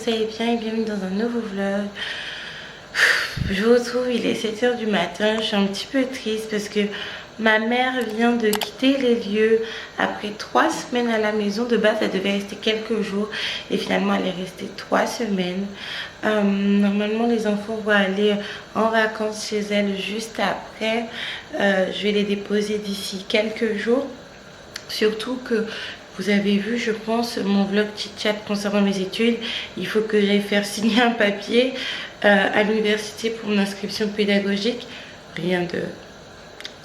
vous allez bien et bienvenue dans un nouveau vlog. Je vous retrouve, il est 7 h du matin, je suis un petit peu triste parce que ma mère vient de quitter les lieux après 3 semaines à la maison. De base elle devait rester quelques jours et finalement elle est restée 3 semaines. Normalement les enfants vont aller en vacances chez elle juste après. Je vais les déposer d'ici quelques jours. Surtout que vous avez vu, je pense, mon vlog chit-chat concernant mes études. Il faut que j'aille faire signer un papier à l'université pour mon inscription pédagogique. Rien de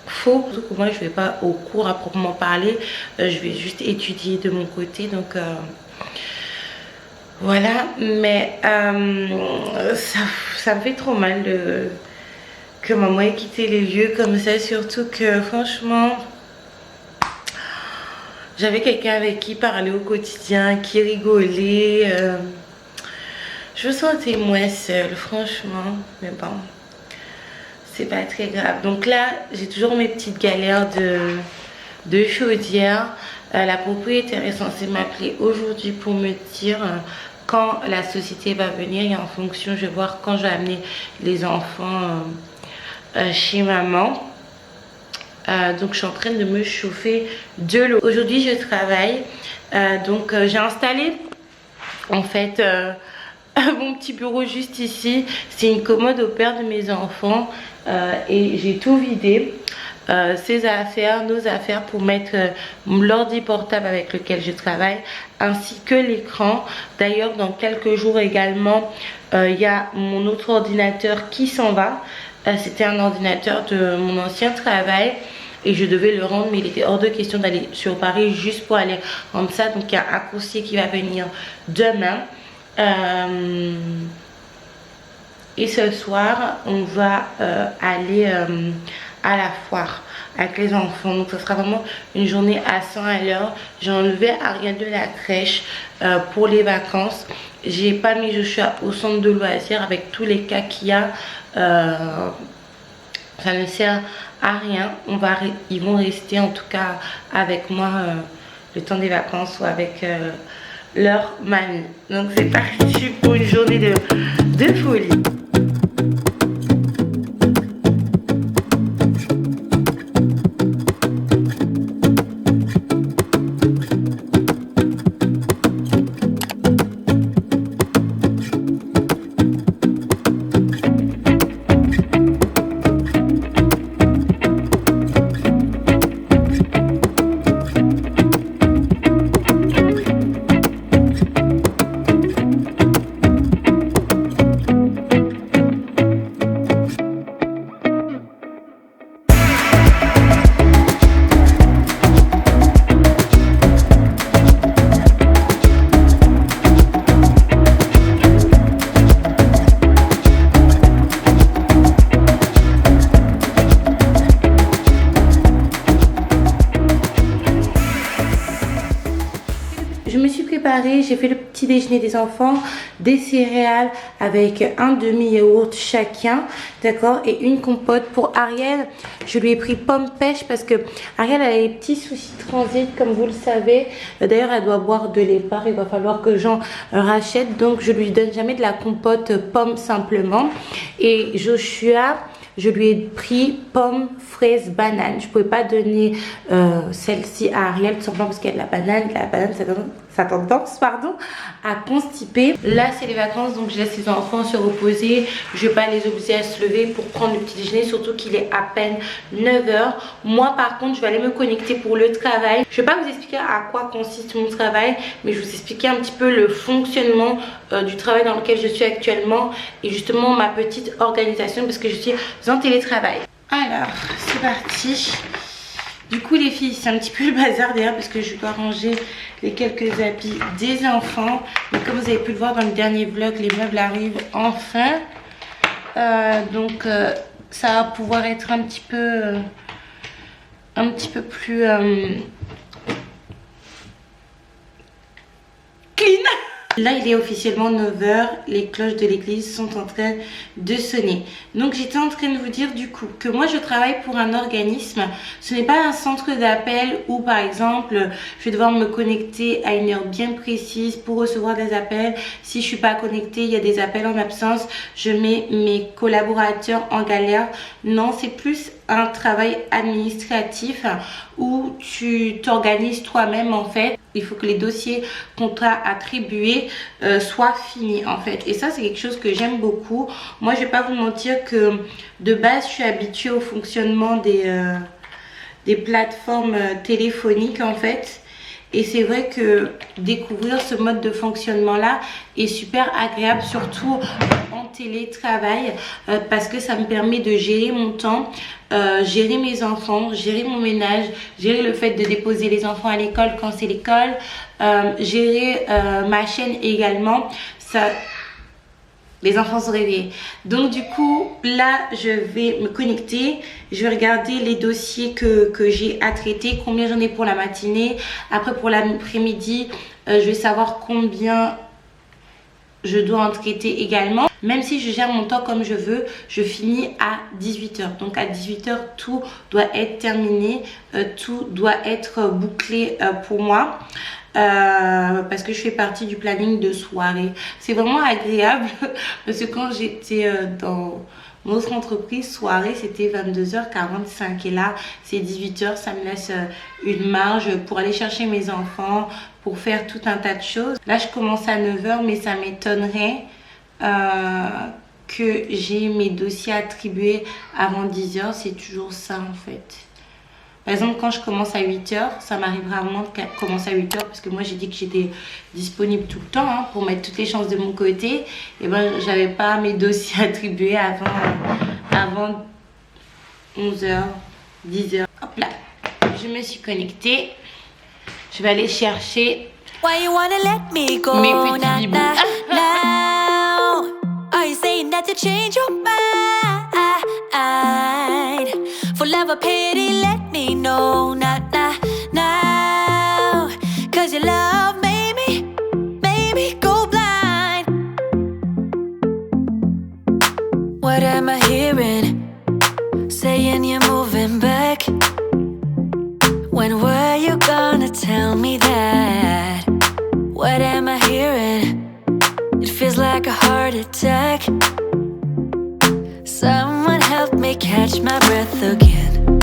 faux. Surtout que moi, je ne vais pas au cours à proprement parler. Je vais juste étudier de mon côté. Donc, voilà. Mais ça me fait trop mal que maman ait quitté les lieux comme ça. Surtout que, franchement... J'avais quelqu'un avec qui parler au quotidien, qui rigolait. Je me sentais moins seule, franchement. Mais bon, c'est pas très grave. Donc là, j'ai toujours mes petites galères de chaudière. La propriétaire est censée m'appeler aujourd'hui pour me dire quand la société va venir. Et en fonction, je vais voir quand je vais amener les enfants chez maman. Donc je suis en train de me chauffer de l'eau. Aujourd'hui je travaille, donc j'ai installé en fait mon petit bureau juste ici. C'est une commode au père de mes enfants et j'ai tout vidé. Ses affaires, nos affaires pour mettre l'ordi portable avec lequel je travaille ainsi que l'écran. D'ailleurs dans quelques jours également il y a mon autre ordinateur qui s'en va. C'était un ordinateur de mon ancien travail et je devais le rendre, mais il était hors de question d'aller sur Paris juste pour aller rendre ça. Donc il y a un coursier qui va venir demain. Et ce soir, on va aller à la foire avec les enfants. Donc ça sera vraiment une journée à 100 à l'heure. J'ai enlevé Ariel de la crèche pour les vacances. J'ai pas mis Joshua au centre de loisirs avec tous les cas qu'il y a. Ça ne sert à rien. Ils vont rester en tout cas avec moi le temps des vacances ou avec leur mamie. Donc c'est parti pour une journée de folie. Je me suis préparée, j'ai fait le petit déjeuner des enfants, des céréales avec un demi-yaourt chacun, d'accord, et une compote. Pour Ariel, je lui ai pris pomme pêche parce que Ariel a des petits soucis de transit, comme vous le savez. D'ailleurs, elle doit boire de l'épargne, il va falloir que j'en rachète, donc je lui donne jamais de la compote pomme simplement. Et Joshua, je lui ai pris pomme, fraise, banane. Je ne pouvais pas donner celle-ci à Ariel tout simplement parce qu'il y a de la banane. La banane, ça tendance à constiper. Là, c'est les vacances, donc je laisse les enfants se reposer. Je ne vais pas les obliger à se lever pour prendre le petit déjeuner, surtout qu'il est à peine 9 h. Moi, par contre, je vais aller me connecter pour le travail. Je ne vais pas vous expliquer à quoi consiste mon travail, mais je vais vous expliquer un petit peu le fonctionnement du travail dans lequel je suis actuellement et justement ma petite organisation parce que je suis en télétravail. Alors, c'est parti. Du coup les filles, c'est un petit peu le bazar d'ailleurs parce que je dois ranger les quelques habits des enfants. Mais comme vous avez pu le voir dans le dernier vlog, les meubles arrivent enfin. Donc ça va pouvoir être un petit peu plus clean. Là il est officiellement 9 h, les cloches de l'église sont en train de sonner. Donc j'étais en train de vous dire du coup que moi je travaille pour un organisme. Ce n'est pas un centre d'appel où par exemple je vais devoir me connecter à une heure bien précise pour recevoir des appels. Si je suis pas connectée, il y a des appels en absence, je mets mes collaborateurs en galère. Non, c'est plus un travail administratif où tu t'organises toi-même en fait. Il faut que les dossiers qu'on t'a attribués soient finis en fait. Et ça c'est quelque chose que j'aime beaucoup. Moi je vais pas vous mentir que de base je suis habituée au fonctionnement des plateformes téléphoniques en fait. Et c'est vrai que découvrir ce mode de fonctionnement là est super agréable, surtout en télétravail, parce que ça me permet de gérer mon temps, gérer mes enfants, gérer mon ménage, gérer le fait de déposer les enfants à l'école quand c'est l'école, gérer ma chaîne également. Les enfants sont réveillés. Donc du coup, là, je vais me connecter. Je vais regarder les dossiers que j'ai à traiter, combien j'en ai pour la matinée. Après, pour l'après-midi, je vais savoir combien je dois en traiter également. Même si je gère mon temps comme je veux, je finis à 18 h. Donc à 18 h, tout doit être terminé. Tout doit être bouclé pour moi. Parce que je fais partie du planning de soirée. C'est vraiment agréable parce que quand j'étais dans notre entreprise, soirée c'était 22 h 45 et là c'est 18 h. Ça me laisse une marge pour aller chercher mes enfants, pour faire tout un tas de choses. Là je commence à 9 h, mais ça m'étonnerait que j'ai mes dossiers attribués avant 10 h. C'est toujours ça en fait. Par exemple, quand je commence à 8 h, ça m'arrive rarement de commencer à 8 h parce que moi j'ai dit que j'étais disponible tout le temps hein, pour mettre toutes les chances de mon côté. Et ben, j'avais pas mes dossiers attribués avant 11 h, 10 h. Hop là, je me suis connectée. Je vais aller chercher mes petits bibous. Are you saying that to change your mind? For love or pity, let me know, not now. Cause your love made me go blind. What am I hearing? Saying you're moving back. When were you gonna tell me that? What am I hearing? It feels like a heart attack. Someone help me catch my breath again.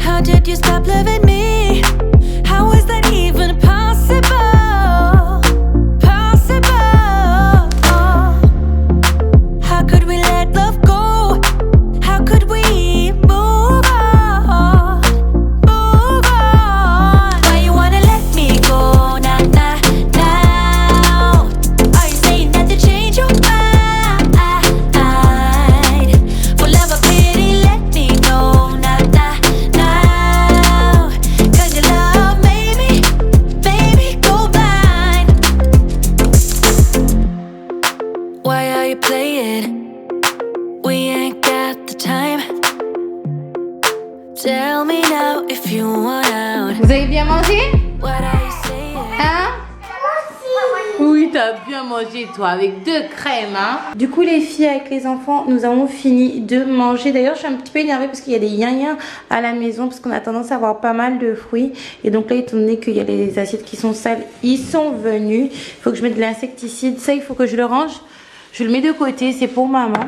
How did you stop loving me? How is that even possible? Possible. How could we let love go? How could we move on? Move on. Why you wanna let me go? Nah, nah, now. Are you saying that to change your mind? Vous avez bien mangé? Hein? Oui, t'as bien mangé toi, avec 2 crèmes hein? Du coup les filles avec les enfants, nous avons fini de manger. D'ailleurs je suis un petit peu énervée parce qu'il y a des yin-yin à la maison, parce qu'on a tendance à avoir pas mal de fruits. Et donc là étant donné qu'il y a les assiettes qui sont sales, ils sont venus. Il faut que je mette de l'insecticide, ça il faut que je le range. Je le mets de côté, c'est pour maman.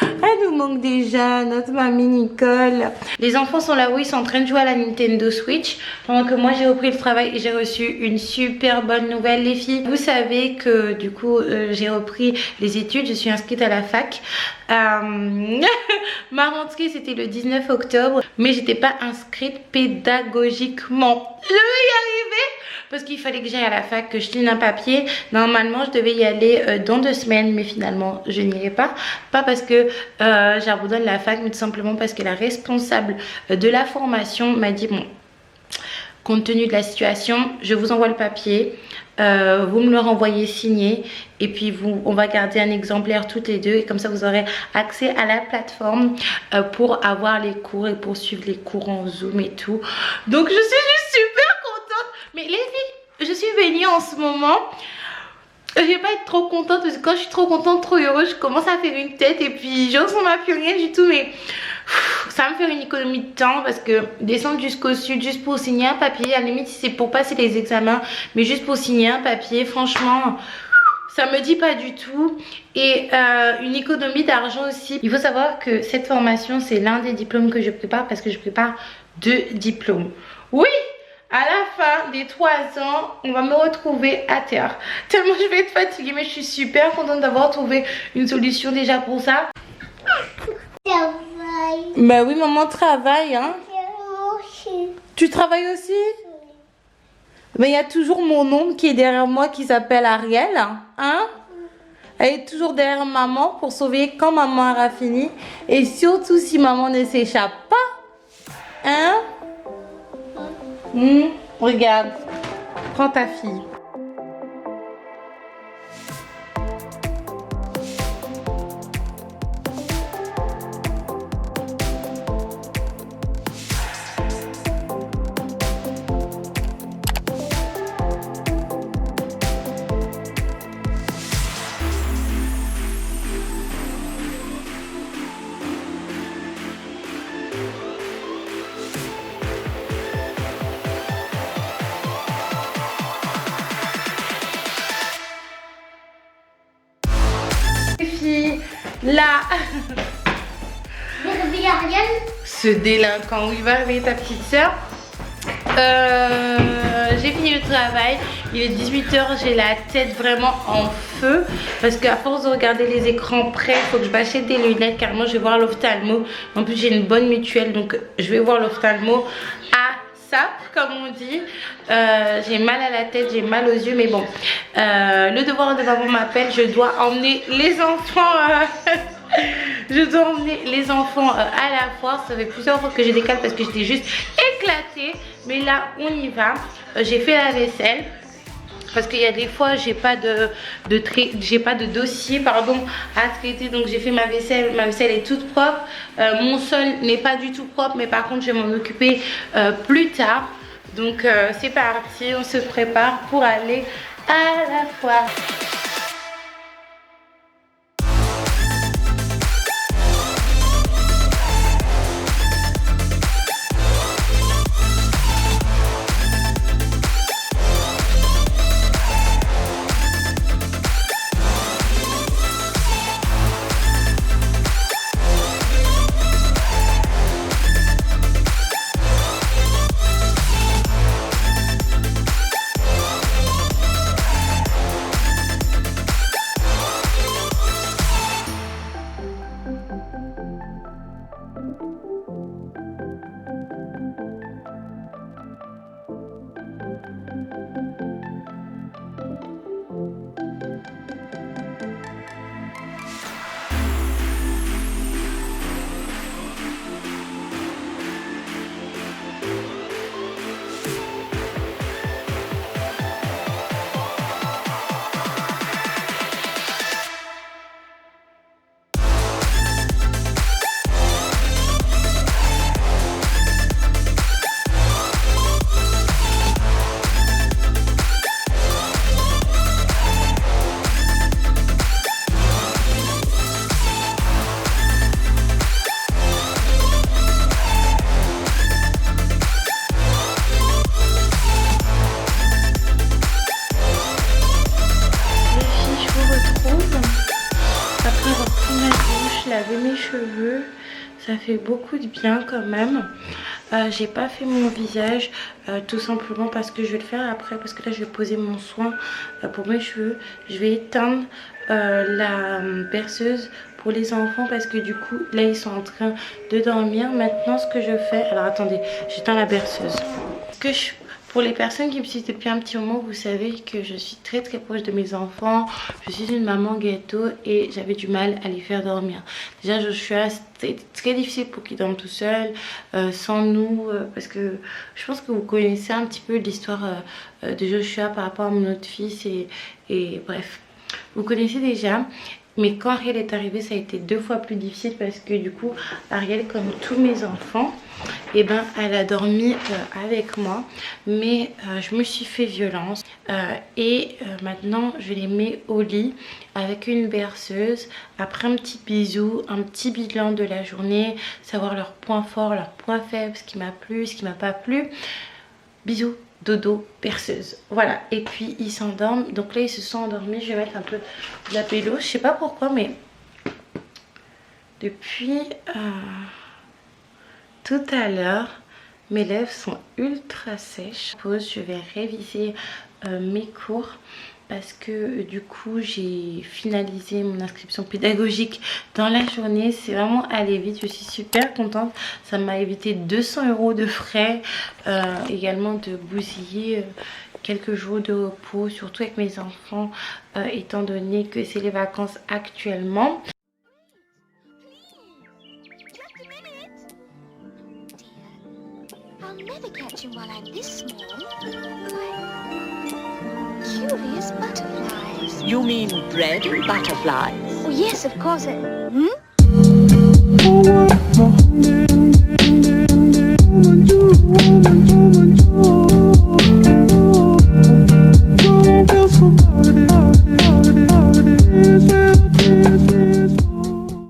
Elle nous manque déjà, notre mamie Nicole. Les enfants sont là où ils sont en train de jouer à la Nintendo Switch, pendant que moi j'ai repris le travail et j'ai reçu une super bonne nouvelle les filles. Vous savez que du coup j'ai repris les études, je suis inscrite à la fac. Ma rentrée c'était le 19 octobre, mais j'étais pas inscrite pédagogiquement. Je vais y arriver parce qu'il fallait que j'aille à la fac, que je signe un papier. Normalement je devais y aller dans 2 semaines, mais finalement je n'irai pas. Pas parce que j'abandonne la fac, mais tout simplement parce que la responsable de la formation m'a dit bon, compte tenu de la situation, je vous envoie le papier, vous me le renvoyez signé, et puis on va garder un exemplaire toutes les deux, et comme ça vous aurez accès à la plateforme pour avoir les cours et pour suivre les cours en Zoom et tout. Donc je suis juste super contente. Mais les filles, je suis venue en ce moment Je vais pas être trop contente parce que quand je suis trop contente, trop heureuse, je commence à faire une tête et puis je ressens ma plus rien du tout. Mais ça va me faire une économie de temps parce que descendre jusqu'au sud juste pour signer un papier, à la limite si c'est pour passer les examens, mais juste pour signer un papier, franchement ça me dit pas du tout. Et une économie d'argent aussi. Il faut savoir que cette formation c'est l'un des diplômes que je prépare parce que je prépare 2 diplômes. Oui, à la fin des 3 ans, on va me retrouver à terre. Tellement je vais être fatiguée, mais je suis super contente d'avoir trouvé une solution déjà pour ça. Bah oui, maman travaille, hein. Tu travailles aussi? Mais il y a toujours mon ombre qui est derrière moi qui s'appelle Ariel, hein. Elle est toujours derrière maman pour sauver quand maman aura fini. Et surtout si maman ne s'échappe pas, hein. Regarde, prends ta fille. Là, ce délinquant, où il va réveiller ta petite soeur. J'ai fini le travail, il est 18 h, j'ai la tête vraiment en feu parce qu'à force de regarder les écrans près, il faut que je m'achète des lunettes car moi je vais voir l'ophtalmo. En plus j'ai une bonne mutuelle donc je vais voir l'ophtalmo à SAP comme on dit. J'ai mal à la tête, j'ai mal aux yeux, mais bon, le devoir de maman m'appelle, je dois emmener les enfants je dois emmener les enfants à la foire. Ça fait plusieurs fois que je décale parce que j'étais juste éclatée, mais là on y va. J'ai fait la vaisselle parce qu'il y a des fois j'ai pas de dossier pardon à traiter, donc j'ai fait ma vaisselle est toute propre. Mon sol n'est pas du tout propre, mais par contre je vais m'en occuper plus tard. Donc c'est parti, on se prépare pour aller à la foire. Laver mes cheveux, ça fait beaucoup de bien quand même. J'ai pas fait mon visage tout simplement parce que je vais le faire après, parce que là je vais poser mon soin pour mes cheveux. Je vais éteindre la berceuse pour les enfants parce que du coup là ils sont en train de dormir. Maintenant ce que je fais, alors attendez, j'éteins la berceuse. Pour les personnes qui me suivent depuis un petit moment, vous savez que je suis très proche de mes enfants. Je suis une maman gâteau et j'avais du mal à les faire dormir. Déjà Joshua, c'était très difficile pour qu'ils dorment tout seul, sans nous, parce que je pense que vous connaissez un petit peu l'histoire de Joshua par rapport à mon autre fils et bref, vous connaissez déjà. Mais quand Ariel est arrivée, ça a été 2 fois plus difficile parce que du coup, Ariel, comme tous mes enfants, eh ben, elle a dormi avec moi. Mais je me suis fait violence. Maintenant, je les mets au lit avec une berceuse. Après un petit bisou, un petit bilan de la journée. Savoir leurs points forts, leurs points faibles, ce qui m'a plu, ce qui m'a pas plu. Bisous. Dodo, berceuse, voilà, et puis ils s'endorment. Donc là ils se sont endormis. Je vais mettre un peu de la pélo, je sais pas pourquoi, mais depuis tout à l'heure mes lèvres sont ultra sèches. Je vais réviser mes cours parce que du coup j'ai finalisé mon inscription pédagogique dans la journée. C'est vraiment allé vite, je suis super contente. Ça m'a évité 200 € de frais, également de bousiller quelques jours de repos, surtout avec mes enfants, étant donné que c'est les vacances actuellement. You mean bread butterflies? Oh, yes, of course.